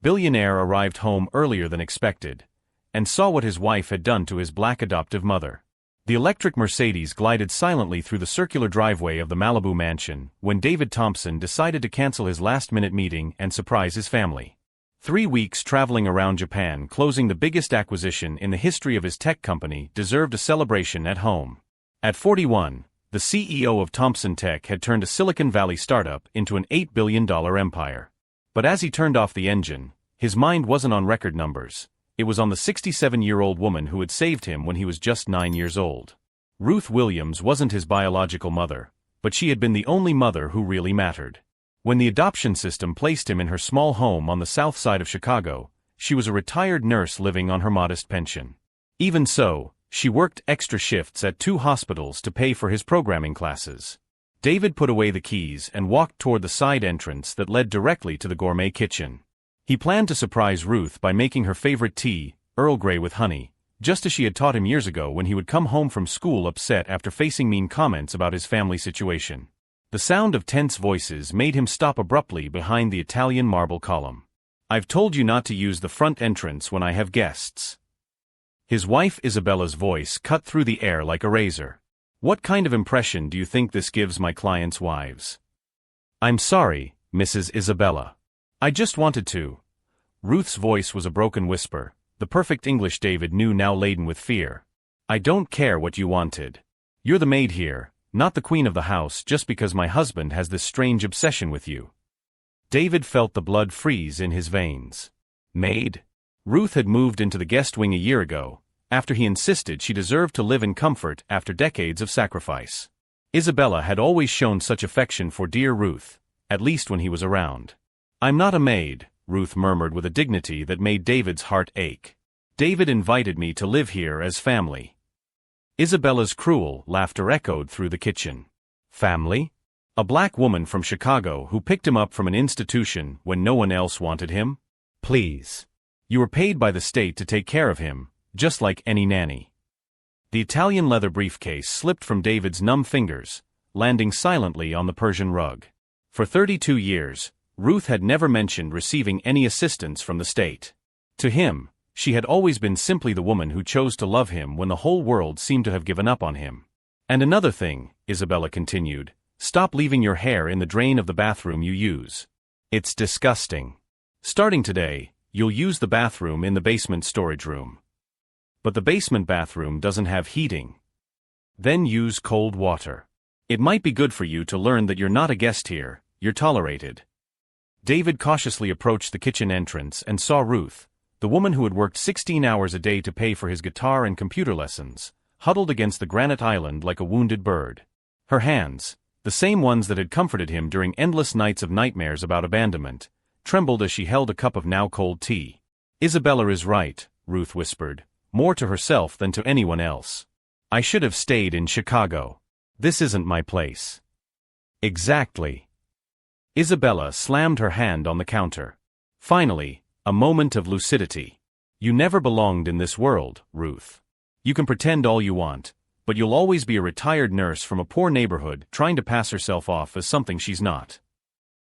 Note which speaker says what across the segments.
Speaker 1: billionaire arrived home earlier than expected, and saw what his wife had done to his black adoptive mother. The electric Mercedes glided silently through the circular driveway of the Malibu mansion when David Thompson decided to cancel his last-minute meeting and surprise his family. 3 weeks traveling around Japan closing the biggest acquisition in the history of his tech company deserved a celebration at home. At 41, the CEO of Thompson Tech had turned a Silicon Valley startup into an $8 billion empire. But as he turned off the engine, his mind wasn't on record numbers. It was on the 67-year-old woman who had saved him when he was just 9 years old. Ruth Williams wasn't his biological mother, but she had been the only mother who really mattered. When the adoption system placed him in her small home on the south side of Chicago, she was a retired nurse living on her modest pension. Even so, she worked extra shifts at 2 hospitals to pay for his programming classes. David put away the keys and walked toward the side entrance that led directly to the gourmet kitchen. He planned to surprise Ruth by making her favorite tea, Earl Grey with honey, just as she had taught him years ago when he would come home from school upset after facing mean comments about his family situation. The sound of tense voices made him stop abruptly behind the Italian marble column. "I've told you not to use the front entrance when I have guests." His wife Isabella's voice cut through the air like a razor. "What kind of impression do you think this gives my clients' wives?" "I'm sorry, Mrs. Isabella. I just wanted to." Ruth's voice was a broken whisper, the perfect English David knew now laden with fear. "I don't care what you wanted. You're the maid here, not the queen of the house just because my husband has this strange obsession with you." David felt the blood freeze in his veins. Maid? Ruth had moved into the guest wing a year ago, after he insisted she deserved to live in comfort after decades of sacrifice. Isabella had always shown such affection for dear Ruth, at least when he was around. "I'm not a maid," Ruth murmured with a dignity that made David's heart ache. "David invited me to live here as family." Isabella's cruel laughter echoed through the kitchen. "Family? A black woman from Chicago who picked him up from an institution when no one else wanted him? Please. You were paid by the state to take care of him, just like any nanny." The Italian leather briefcase slipped from David's numb fingers, landing silently on the Persian rug. For 32 years, Ruth had never mentioned receiving any assistance from the state. To him, she had always been simply the woman who chose to love him when the whole world seemed to have given up on him. "And another thing," Isabella continued, "stop leaving your hair in the drain of the bathroom you use. It's disgusting. Starting today, you'll use the bathroom in the basement storage room. But the basement bathroom doesn't have heating. Then use cold water. It might be good for you to learn that you're not a guest here, you're tolerated." David cautiously approached the kitchen entrance and saw Ruth, the woman who had worked 16 hours a day to pay for his guitar and computer lessons, huddled against the granite island like a wounded bird. Her hands, the same ones that had comforted him during endless nights of nightmares about abandonment, trembled as she held a cup of now-cold tea. "Isabella is right," Ruth whispered, more to herself than to anyone else. "I should have stayed in Chicago. This isn't my place." "Exactly." Isabella slammed her hand on the counter. Finally, a moment of lucidity. "You never belonged in this world, Ruth. You can pretend all you want, but you'll always be a retired nurse from a poor neighborhood trying to pass herself off as something she's not."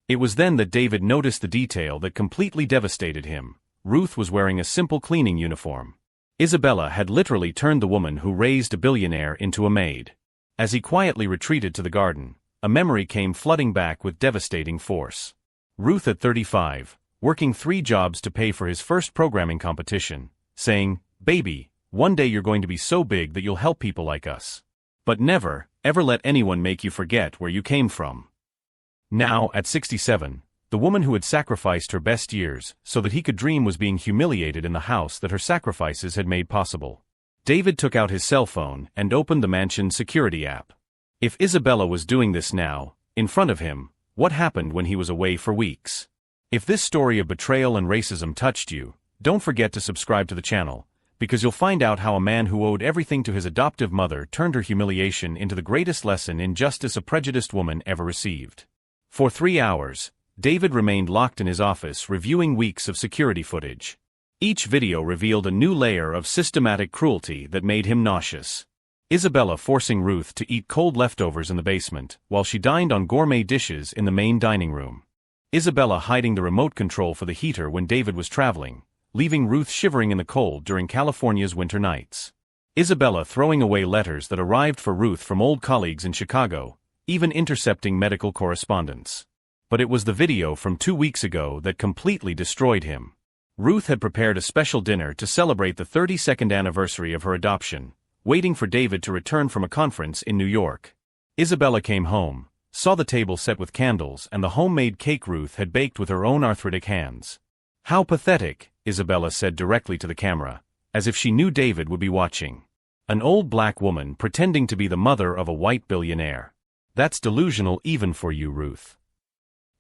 Speaker 1: It was then that David noticed the detail that completely devastated him. Ruth was wearing a simple cleaning uniform. Isabella had literally turned the woman who raised a billionaire into a maid. As he quietly retreated to the garden, a memory came flooding back with devastating force. Ruth at 35, working 3 jobs to pay for his first programming competition, saying, "Baby, one day you're going to be so big that you'll help people like us. But never, ever let anyone make you forget where you came from." Now, at 67, the woman who had sacrificed her best years so that he could dream was being humiliated in the house that her sacrifices had made possible. David took out his cell phone and opened the mansion's security app. If Isabella was doing this now, in front of him, what happened when he was away for weeks? If this story of betrayal and racism touched you, don't forget to subscribe to the channel, because you'll find out how a man who owed everything to his adoptive mother turned her humiliation into the greatest lesson in justice a prejudiced woman ever received. For 3 hours, David remained locked in his office reviewing weeks of security footage. Each video revealed a new layer of systematic cruelty that made him nauseous. Isabella forcing Ruth to eat cold leftovers in the basement, while she dined on gourmet dishes in the main dining room. Isabella hiding the remote control for the heater when David was traveling, leaving Ruth shivering in the cold during California's winter nights. Isabella throwing away letters that arrived for Ruth from old colleagues in Chicago, even intercepting medical correspondence. But it was the video from 2 weeks ago that completely destroyed him. Ruth had prepared a special dinner to celebrate the 32nd anniversary of her adoption, waiting for David to return from a conference in New York. Isabella came home, saw the table set with candles and the homemade cake Ruth had baked with her own arthritic hands. "How pathetic," Isabella said directly to the camera, as if she knew David would be watching. "An old black woman pretending to be the mother of a white billionaire. That's delusional even for you, Ruth."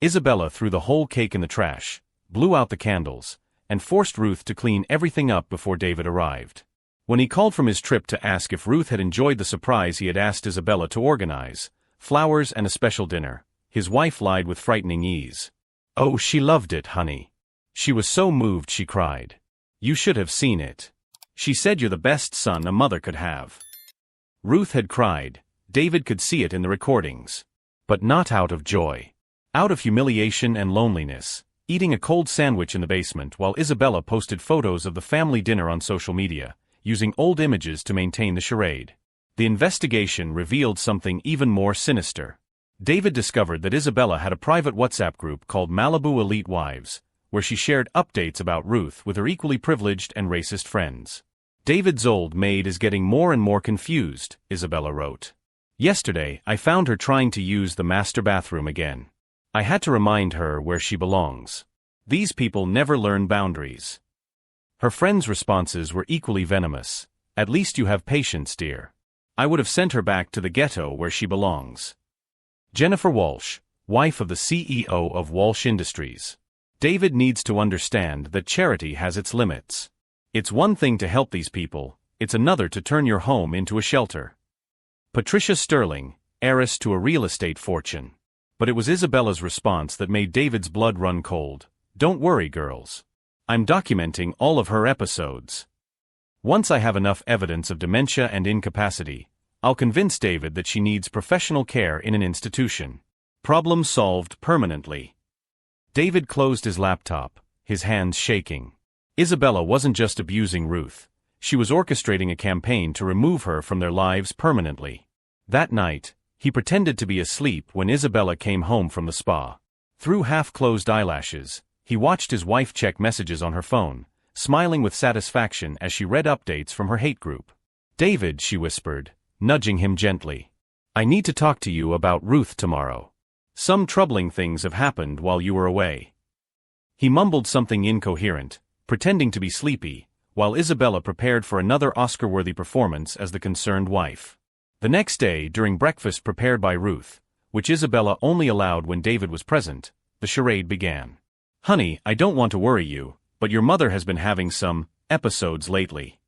Speaker 1: Isabella threw the whole cake in the trash, blew out the candles, and forced Ruth to clean everything up before David arrived. When he called from his trip to ask if Ruth had enjoyed the surprise he had asked Isabella to organize, flowers and a special dinner, his wife lied with frightening ease. "Oh, she loved it, honey. She was so moved she cried. You should have seen it. She said you're the best son a mother could have." Ruth had cried. David could see it in the recordings. But not out of joy. Out of humiliation and loneliness, eating a cold sandwich in the basement while Isabella posted photos of the family dinner on social media, using old images to maintain the charade. The investigation revealed something even more sinister. David discovered that Isabella had a private WhatsApp group called Malibu Elite Wives, where she shared updates about Ruth with her equally privileged and racist friends. "David's old maid is getting more and more confused," Isabella wrote. "Yesterday, I found her trying to use the master bathroom again. I had to remind her where she belongs. These people never learn boundaries." Her friends' responses were equally venomous. "At least you have patience, dear. I would have sent her back to the ghetto where she belongs." Jennifer Walsh, wife of the CEO of Walsh Industries. "David needs to understand that charity has its limits. It's one thing to help these people, it's another to turn your home into a shelter." Patricia Sterling, heiress to a real estate fortune. But it was Isabella's response that made David's blood run cold. "Don't worry, girls. I'm documenting all of her episodes. Once I have enough evidence of dementia and incapacity, I'll convince David that she needs professional care in an institution. Problem solved permanently." David closed his laptop, his hands shaking. Isabella wasn't just abusing Ruth. She was orchestrating a campaign to remove her from their lives permanently. That night, he pretended to be asleep when Isabella came home from the spa. Through half-closed eyelashes, he watched his wife check messages on her phone, smiling with satisfaction as she read updates from her hate group. "David," she whispered, nudging him gently. "I need to talk to you about Ruth tomorrow. Some troubling things have happened while you were away." He mumbled something incoherent, pretending to be sleepy, while Isabella prepared for another Oscar-worthy performance as the concerned wife. The next day, during breakfast prepared by Ruth, which Isabella only allowed when David was present, the charade began. "Honey, I don't want to worry you, but your mother has been having some episodes lately."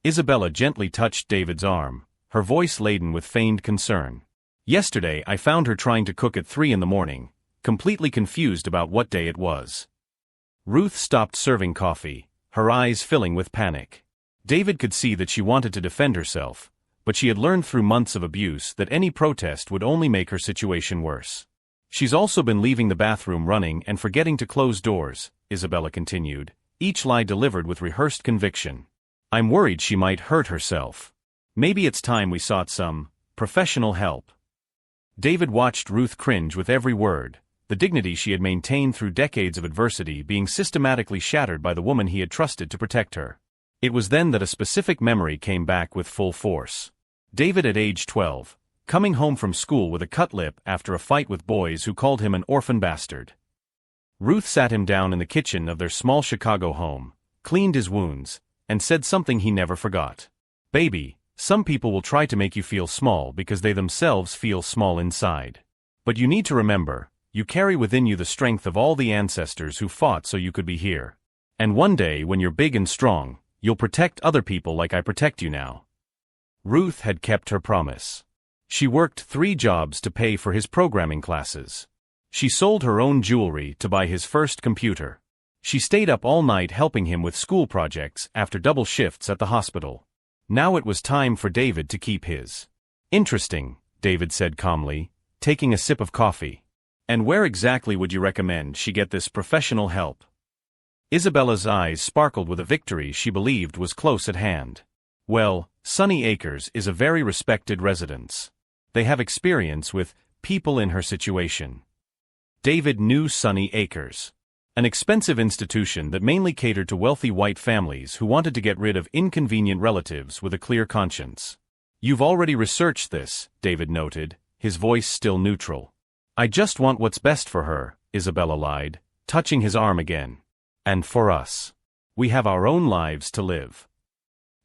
Speaker 1: Isabella gently touched David's arm, her voice laden with feigned concern. "Yesterday I found her trying to cook at 3 in the morning, completely confused about what day it was." Ruth stopped serving coffee, her eyes filling with panic. David could see that she wanted to defend herself, but she had learned through months of abuse that any protest would only make her situation worse. "She's also been leaving the bathroom running and forgetting to close doors," Isabella continued, each lie delivered with rehearsed conviction. "I'm worried she might hurt herself. Maybe it's time we sought some professional help." David watched Ruth cringe with every word, the dignity she had maintained through decades of adversity being systematically shattered by the woman he had trusted to protect her. It was then that a specific memory came back with full force. David at age 12, coming home from school with a cut lip after a fight with boys who called him an orphan bastard. Ruth sat him down in the kitchen of their small Chicago home, cleaned his wounds, and said something he never forgot. "Baby, some people will try to make you feel small because they themselves feel small inside. But you need to remember, you carry within you the strength of all the ancestors who fought so you could be here. And one day when you're big and strong, you'll protect other people like I protect you now." Ruth had kept her promise. She worked 3 jobs to pay for his programming classes. She sold her own jewelry to buy his first computer. She stayed up all night helping him with school projects after double shifts at the hospital. Now it was time for David to keep his. "Interesting," David said calmly, taking a sip of coffee. And where exactly would you recommend she get this professional help? Isabella's eyes sparkled with a victory she believed was close at hand. Well, Sunny Acres is a very respected residence. They have experience with people in her situation. David knew Sunny Acres, an expensive institution that mainly catered to wealthy white families who wanted to get rid of inconvenient relatives with a clear conscience. You've already researched this, David noted, his voice still neutral. I just want what's best for her, Isabella lied, touching his arm again. And for us. We have our own lives to live.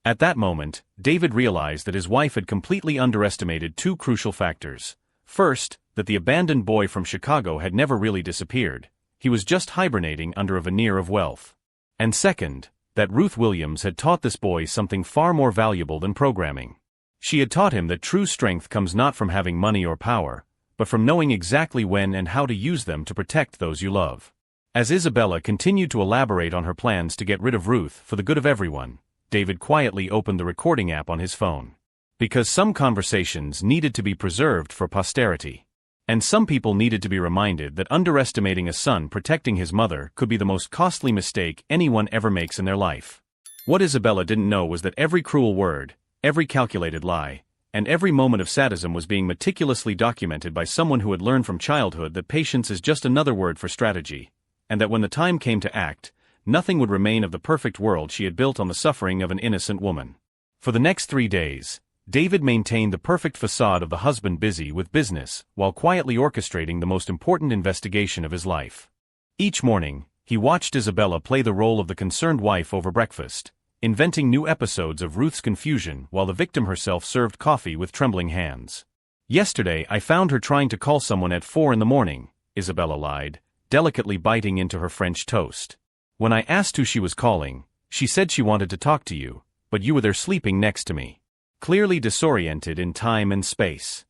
Speaker 1: At that moment, David realized that his wife had completely underestimated two crucial factors. First, that the abandoned boy from Chicago had never really disappeared. He was just hibernating under a veneer of wealth. And second, that Ruth Williams had taught this boy something far more valuable than programming. She had taught him that true strength comes not from having money or power, but from knowing exactly when and how to use them to protect those you love. As Isabella continued to elaborate on her plans to get rid of Ruth for the good of everyone, David quietly opened the recording app on his phone. Because some conversations needed to be preserved for posterity. And some people needed to be reminded that underestimating a son protecting his mother could be the most costly mistake anyone ever makes in their life. What Isabella didn't know was that every cruel word, every calculated lie, and every moment of sadism was being meticulously documented by someone who had learned from childhood that patience is just another word for strategy, and that when the time came to act, nothing would remain of the perfect world she had built on the suffering of an innocent woman. For the next 3 days, David maintained the perfect facade of the husband busy with business, while quietly orchestrating the most important investigation of his life. Each morning, he watched Isabella play the role of the concerned wife over breakfast, inventing new episodes of Ruth's confusion while the victim herself served coffee with trembling hands. Yesterday I found her trying to call someone at 4 in the morning, Isabella lied, delicately biting into her French toast. When I asked who she was calling, she said she wanted to talk to you, but you were there sleeping next to me. Clearly disoriented in time and space.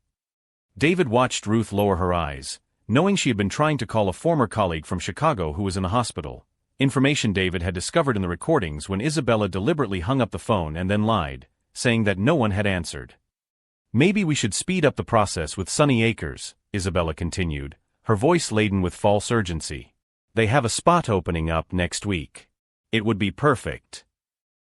Speaker 1: David watched Ruth lower her eyes, knowing she had been trying to call a former colleague from Chicago who was in the hospital, information David had discovered in the recordings when Isabella deliberately hung up the phone and then lied, saying that no one had answered. Maybe we should speed up the process with Sunny Acres, Isabella continued, her voice laden with false urgency. They have a spot opening up next week. It would be perfect.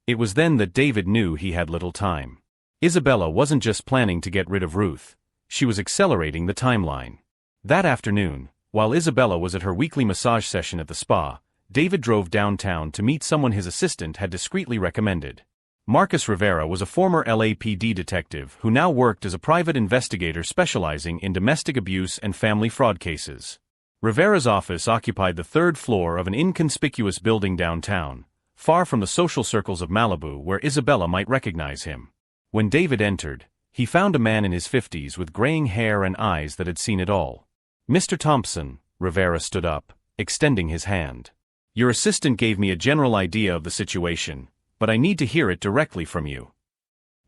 Speaker 1: It was then that David knew he had little time. Isabella wasn't just planning to get rid of Ruth, she was accelerating the timeline. That afternoon, while Isabella was at her weekly massage session at the spa, David drove downtown to meet someone his assistant had discreetly recommended. Marcus Rivera was a former LAPD detective who now worked as a private investigator specializing in domestic abuse and family fraud cases. Rivera's office occupied the 3rd floor of an inconspicuous building downtown, far from the social circles of Malibu where Isabella might recognize him. When David entered, he found a man in his 50s with graying hair and eyes that had seen it all. Mr. Thompson, Rivera stood up, extending his hand. Your assistant gave me a general idea of the situation, but I need to hear it directly from you.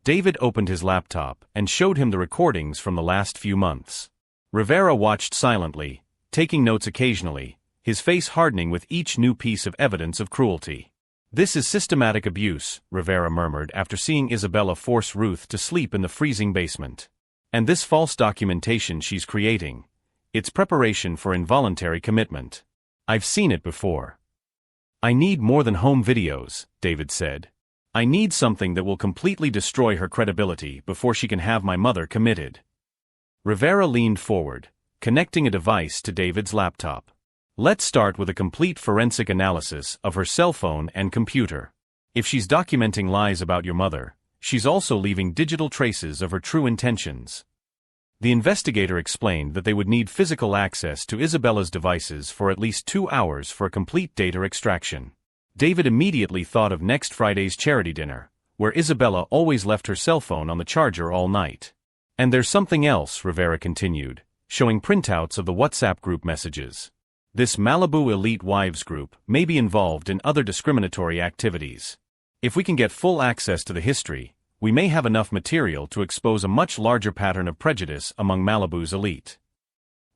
Speaker 1: David opened his laptop and showed him the recordings from the last few months. Rivera watched silently, taking notes occasionally, his face hardening with each new piece of evidence of cruelty. This is systematic abuse, Rivera murmured after seeing Isabella force Ruth to sleep in the freezing basement. And this false documentation she's creating, it's preparation for involuntary commitment. I've seen it before. I need more than home videos, David said. I need something that will completely destroy her credibility before she can have my mother committed. Rivera leaned forward, connecting a device to David's laptop. Let's start with a complete forensic analysis of her cell phone and computer. If she's documenting lies about your mother, she's also leaving digital traces of her true intentions. The investigator explained that they would need physical access to Isabella's devices for at least 2 hours for a complete data extraction. David immediately thought of next Friday's charity dinner, where Isabella always left her cell phone on the charger all night. And there's something else, Rivera continued, showing printouts of the WhatsApp group messages. This Malibu Elite Wives group may be involved in other discriminatory activities. If we can get full access to the history, we may have enough material to expose a much larger pattern of prejudice among Malibu's elite.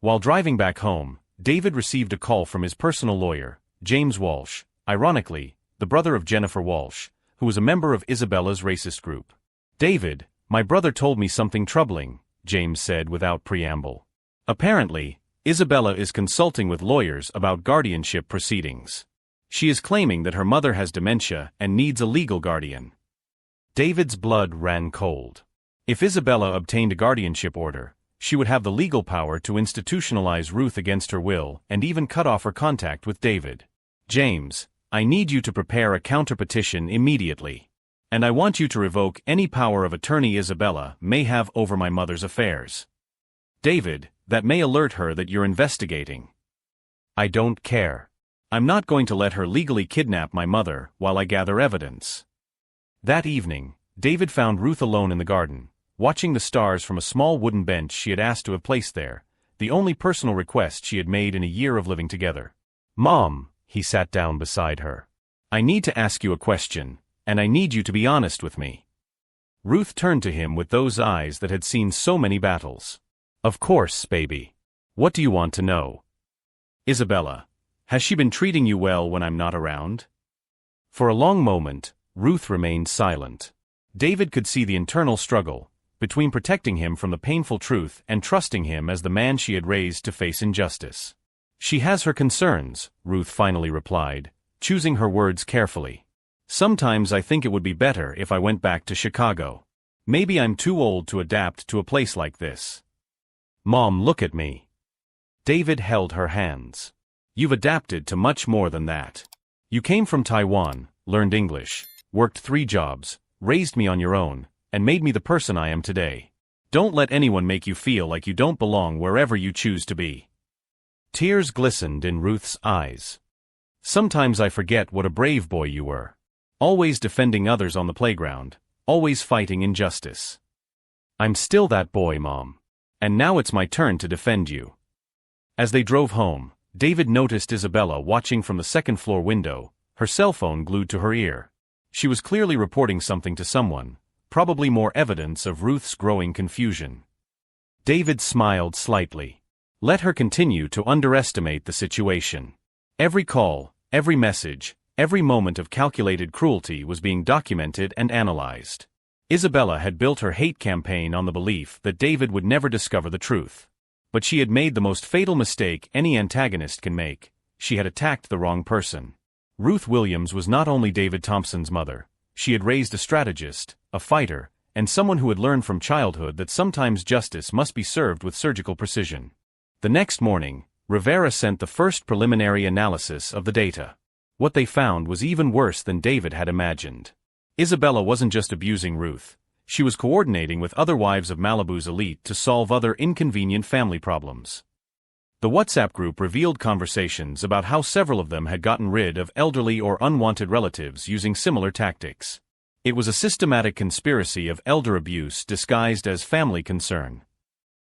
Speaker 1: While driving back home, David received a call from his personal lawyer, James Walsh, ironically, the brother of Jennifer Walsh, who was a member of Isabella's racist group. David, my brother told me something troubling, James said without preamble. Apparently, Isabella is consulting with lawyers about guardianship proceedings. She is claiming that her mother has dementia and needs a legal guardian. David's blood ran cold. If Isabella obtained a guardianship order, she would have the legal power to institutionalize Ruth against her will and even cut off her contact with David. James, I need you to prepare a counterpetition immediately. And I want you to revoke any power of attorney Isabella may have over my mother's affairs. David, that may alert her that you're investigating. I don't care. I'm not going to let her legally kidnap my mother while I gather evidence. That evening, David found Ruth alone in the garden, watching the stars from a small wooden bench she had asked to have placed there, the only personal request she had made in a year of living together. Mom, he sat down beside her. I need to ask you a question, and I need you to be honest with me. Ruth turned to him with those eyes that had seen so many battles. Of course, baby. What do you want to know? Isabella, has she been treating you well when I'm not around? For a long moment, Ruth remained silent. David could see the internal struggle between protecting him from the painful truth and trusting him as the man she had raised to face injustice. She has her concerns, Ruth finally replied, choosing her words carefully. Sometimes I think it would be better if I went back to Chicago. Maybe I'm too old to adapt to a place like this. Mom, look at me. David held her hands. You've adapted to much more than that. You came from Taiwan, learned English, worked 3 jobs, raised me on your own, and made me the person I am today. Don't let anyone make you feel like you don't belong wherever you choose to be. Tears glistened in Ruth's eyes. Sometimes I forget what a brave boy you were. Always defending others on the playground, always fighting injustice. I'm still that boy, Mom. And now it's my turn to defend you. As they drove home, David noticed Isabella watching from the second-floor window, her cell phone glued to her ear. She was clearly reporting something to someone, probably more evidence of Ruth's growing confusion. David smiled slightly. Let her continue to underestimate the situation. Every call, every message, every moment of calculated cruelty was being documented and analyzed. Isabella had built her hate campaign on the belief that David would never discover the truth. But she had made the most fatal mistake any antagonist can make. She had attacked the wrong person. Ruth Williams was not only David Thompson's mother. She had raised a strategist, a fighter, and someone who had learned from childhood that sometimes justice must be served with surgical precision. The next morning, Rivera sent the first preliminary analysis of the data. What they found was even worse than David had imagined. Isabella wasn't just abusing Ruth. She was coordinating with other wives of Malibu's elite to solve other inconvenient family problems. The WhatsApp group revealed conversations about how several of them had gotten rid of elderly or unwanted relatives using similar tactics. It was a systematic conspiracy of elder abuse disguised as family concern.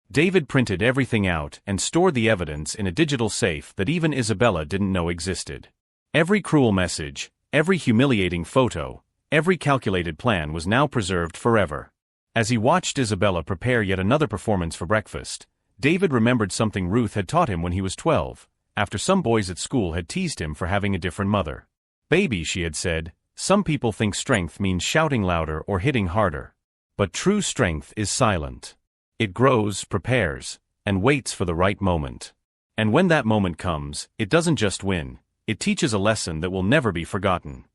Speaker 1: David printed everything out and stored the evidence in a digital safe that even Isabella didn't know existed. Every cruel message, every humiliating photo, every calculated plan was now preserved forever. As he watched Isabella prepare yet another performance for breakfast, David remembered something Ruth had taught him when he was 12, after some boys at school had teased him for having a different mother. Baby, she had said, some people think strength means shouting louder or hitting harder. But true strength is silent. It grows, prepares, and waits for the right moment. And when that moment comes, it doesn't just win, it teaches a lesson that will never be forgotten.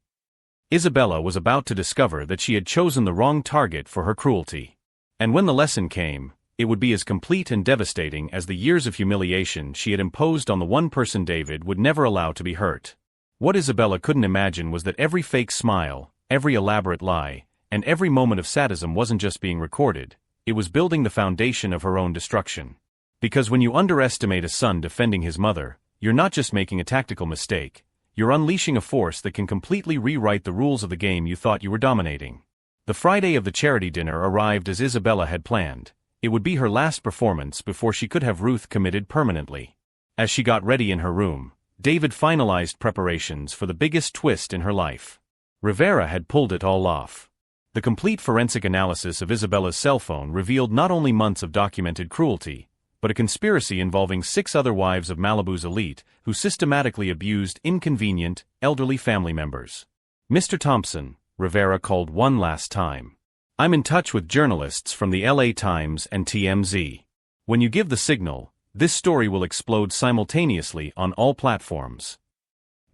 Speaker 1: Isabella was about to discover that she had chosen the wrong target for her cruelty. And when the lesson came, it would be as complete and devastating as the years of humiliation she had imposed on the one person David would never allow to be hurt. What Isabella couldn't imagine was that every fake smile, every elaborate lie, and every moment of sadism wasn't just being recorded, it was building the foundation of her own destruction. Because when you underestimate a son defending his mother, you're not just making a tactical mistake, you're unleashing a force that can completely rewrite the rules of the game you thought you were dominating. The Friday of the charity dinner arrived as Isabella had planned. It would be her last performance before she could have Ruth committed permanently. As she got ready in her room, David finalized preparations for the biggest twist in her life. Rivera had pulled it all off. The complete forensic analysis of Isabella's cell phone revealed not only months of documented cruelty, but a conspiracy involving 6 other wives of Malibu's elite who systematically abused inconvenient, elderly family members. Mr. Thompson, Rivera called one last time. I'm in touch with journalists from the LA Times and TMZ. When you give the signal, This story will explode simultaneously on all platforms.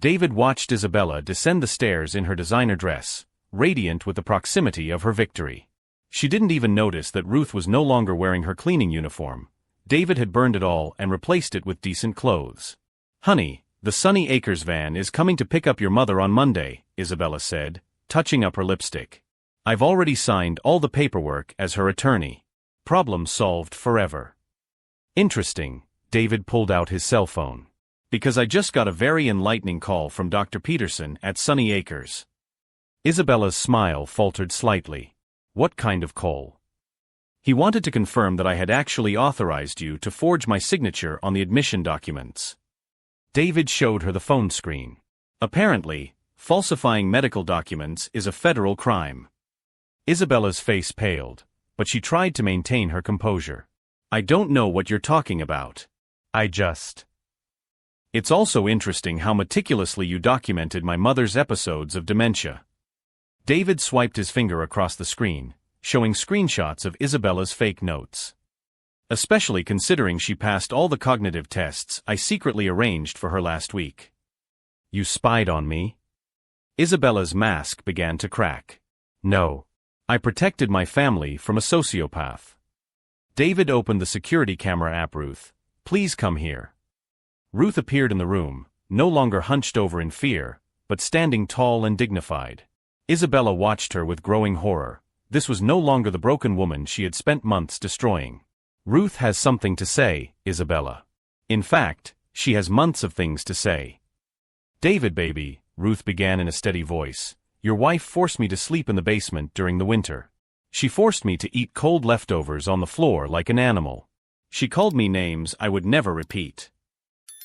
Speaker 1: David watched Isabella descend the stairs in her designer dress, radiant with the proximity of her victory. She didn't even notice that Ruth was no longer wearing her cleaning uniform. David had burned it all and replaced it with decent clothes. "Honey, the Sunny Acres van is coming to pick up your mother on Monday," Isabella said, touching up her lipstick. "I've already signed all the paperwork as her attorney. Problem solved forever." "Interesting," David pulled out his cell phone. "Because I just got a very enlightening call from Dr. Peterson at Sunny Acres." Isabella's smile faltered slightly. "What kind of call?" "He wanted to confirm that I had actually authorized you to forge my signature on the admission documents." David showed her the phone screen. "Apparently, falsifying medical documents is a federal crime." Isabella's face paled, but she tried to maintain her composure. "I don't know what you're talking about. It's also interesting how meticulously you documented my mother's episodes of dementia." David swiped his finger across the screen, showing screenshots of Isabella's fake notes. "Especially considering she passed all the cognitive tests I secretly arranged for her last week." "You spied on me?" Isabella's mask began to crack. "No. I protected my family from a sociopath." David opened the security camera app. "Ruth, please come here." Ruth appeared in the room, no longer hunched over in fear, but standing tall and dignified. Isabella watched her with growing horror. This was no longer the broken woman she had spent months destroying. "Ruth has something to say, Isabella. In fact, she has months of things to say." "David baby," Ruth began in a steady voice, "your wife forced me to sleep in the basement during the winter. She forced me to eat cold leftovers on the floor like an animal. She called me names I would never repeat."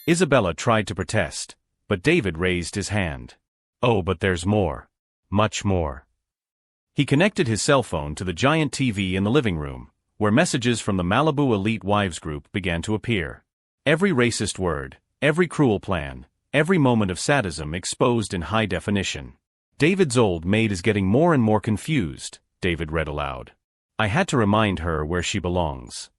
Speaker 1: Isabella tried to protest, but David raised his hand. "Oh, but there's more. Much more." He connected his cell phone to the giant TV in the living room, where messages from the Malibu Elite Wives group began to appear. Every racist word, every cruel plan, every moment of sadism exposed in high definition. "David's old maid is getting more and more confused," David read aloud. "I had to remind her where she belongs."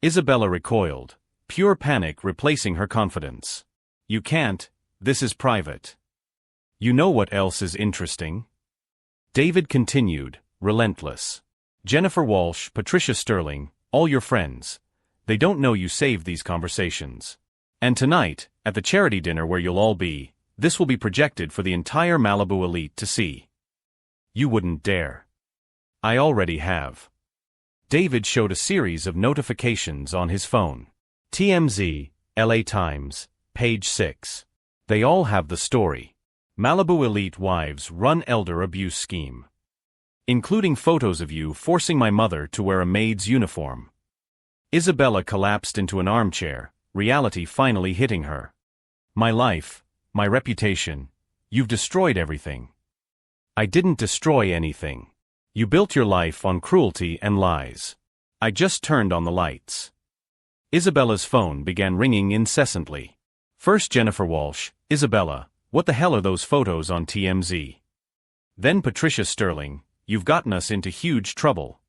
Speaker 1: Isabella recoiled, pure panic replacing her confidence. "You can't, this is private." "You know what else is interesting?" David continued, relentless. "Jennifer Walsh, Patricia Sterling, all your friends. They don't know you saved these conversations. And tonight, at the charity dinner where you'll all be, this will be projected for the entire Malibu elite to see." "You wouldn't dare." "I already have." David showed a series of notifications on his phone. TMZ, LA Times, page 6. They all have the story. Malibu Elite Wives run elder abuse scheme. Including photos of you forcing my mother to wear a maid's uniform. Isabella collapsed into an armchair, reality finally hitting her. "My life, my reputation, you've destroyed everything." "I didn't destroy anything. You built your life on cruelty and lies. I just turned on the lights." Isabella's phone began ringing incessantly. First Jennifer Walsh, "Isabella, what the hell are those photos on TMZ?" Then Patricia Sterling, "You've gotten us into huge trouble."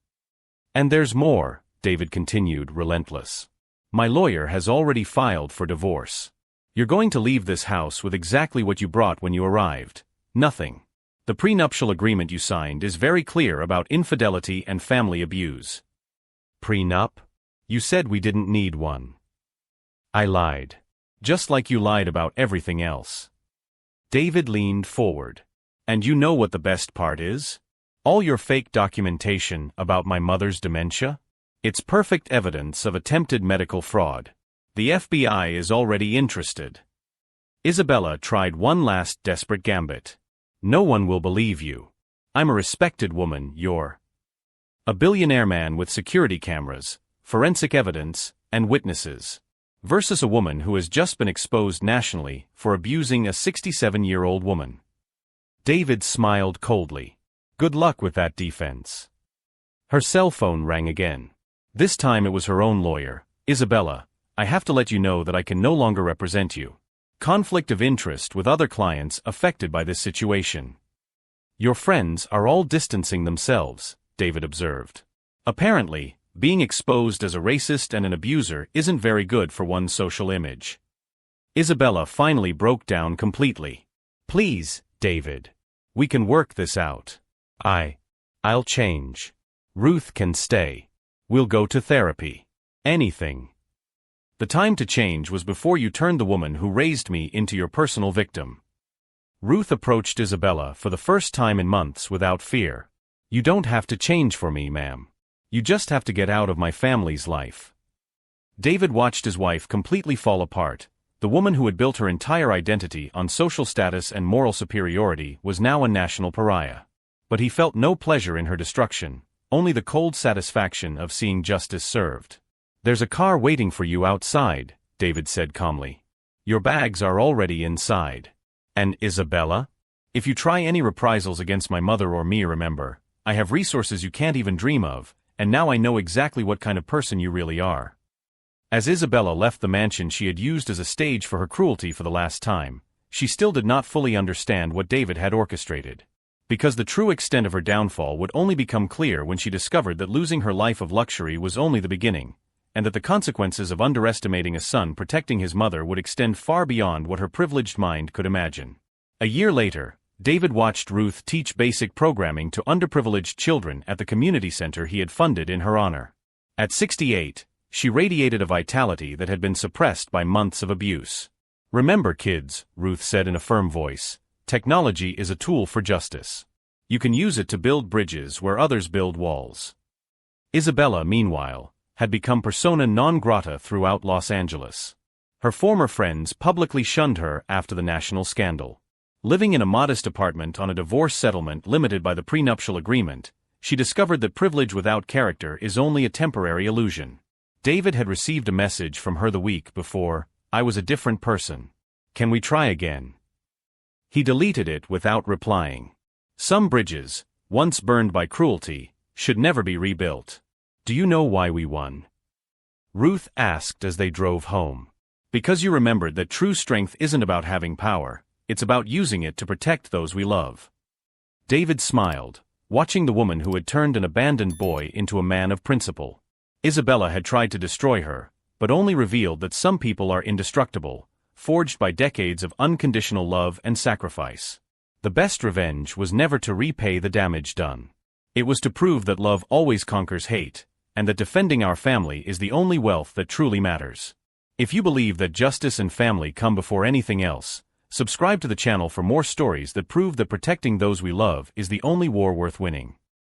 Speaker 1: "And there's more," David continued, relentless. "My lawyer has already filed for divorce. You're going to leave this house with exactly what you brought when you arrived. Nothing. The prenuptial agreement you signed is very clear about infidelity and family abuse." "Prenup? You said we didn't need one." "I lied. Just like you lied about everything else." David leaned forward. "And you know what the best part is? All your fake documentation about my mother's dementia? It's perfect evidence of attempted medical fraud. The FBI is already interested." Isabella tried one last desperate gambit. "No one will believe you. I'm a respected woman, you're a billionaire man with security cameras, forensic evidence, and witnesses, versus a woman who has just been exposed nationally for abusing a 67-year-old woman." David smiled coldly. "Good luck with that defense." Her cell phone rang again. This time it was her own lawyer. "Isabella, I have to let you know that I can no longer represent you. Conflict of interest with other clients affected by this situation." "Your friends are all distancing themselves," David observed. "Apparently, Being exposed as a racist and an abuser isn't very good for one's social image. Isabella finally broke down completely. Please, David. We can work this out. I'll change. Ruth can stay. We'll go to therapy. Anything. The time to change was before you turned the woman who raised me into your personal victim. Ruth approached Isabella for the first time in months without fear. You don't have to change for me, ma'am. You just have to get out of my family's life. David watched his wife completely fall apart. The woman who had built her entire identity on social status and moral superiority was now a national pariah. But he felt no pleasure in her destruction, only the cold satisfaction of seeing justice served. There's a car waiting for you outside, David said calmly. Your bags are already inside. And Isabella? If you try any reprisals against my mother or me, remember, I have resources you can't even dream of, and now I know exactly what kind of person you really are. As Isabella left the mansion she had used as a stage for her cruelty for the last time, she still did not fully understand what David had orchestrated. Because the true extent of her downfall would only become clear when she discovered that losing her life of luxury was only the beginning, and that the consequences of underestimating a son protecting his mother would extend far beyond what her privileged mind could imagine. A year later, David watched Ruth teach basic programming to underprivileged children at the community center he had funded in her honor. At 68, she radiated a vitality that had been suppressed by months of abuse. Remember, kids, Ruth said in a firm voice, technology is a tool for justice. You can use it to build bridges where others build walls. Isabella, meanwhile, had become persona non grata throughout Los Angeles. Her former friends publicly shunned her after the national scandal. Living in a modest apartment on a divorce settlement limited by the prenuptial agreement, she discovered that privilege without character is only a temporary illusion. David had received a message from her the week before, I was a different person. Can we try again? He deleted it without replying. Some bridges, once burned by cruelty, should never be rebuilt. Do you know why we won? Ruth asked as they drove home. Because you remembered that true strength isn't about having power, it's about using it to protect those we love. David smiled, watching the woman who had turned an abandoned boy into a man of principle. Isabella had tried to destroy her, but only revealed that some people are indestructible, forged by decades of unconditional love and sacrifice. The best revenge was never to repay the damage done. It was to prove that love always conquers hate, and that defending our family is the only wealth that truly matters. If you believe that justice and family come before anything else, subscribe to the channel for more stories that prove that protecting those we love is the only war worth winning.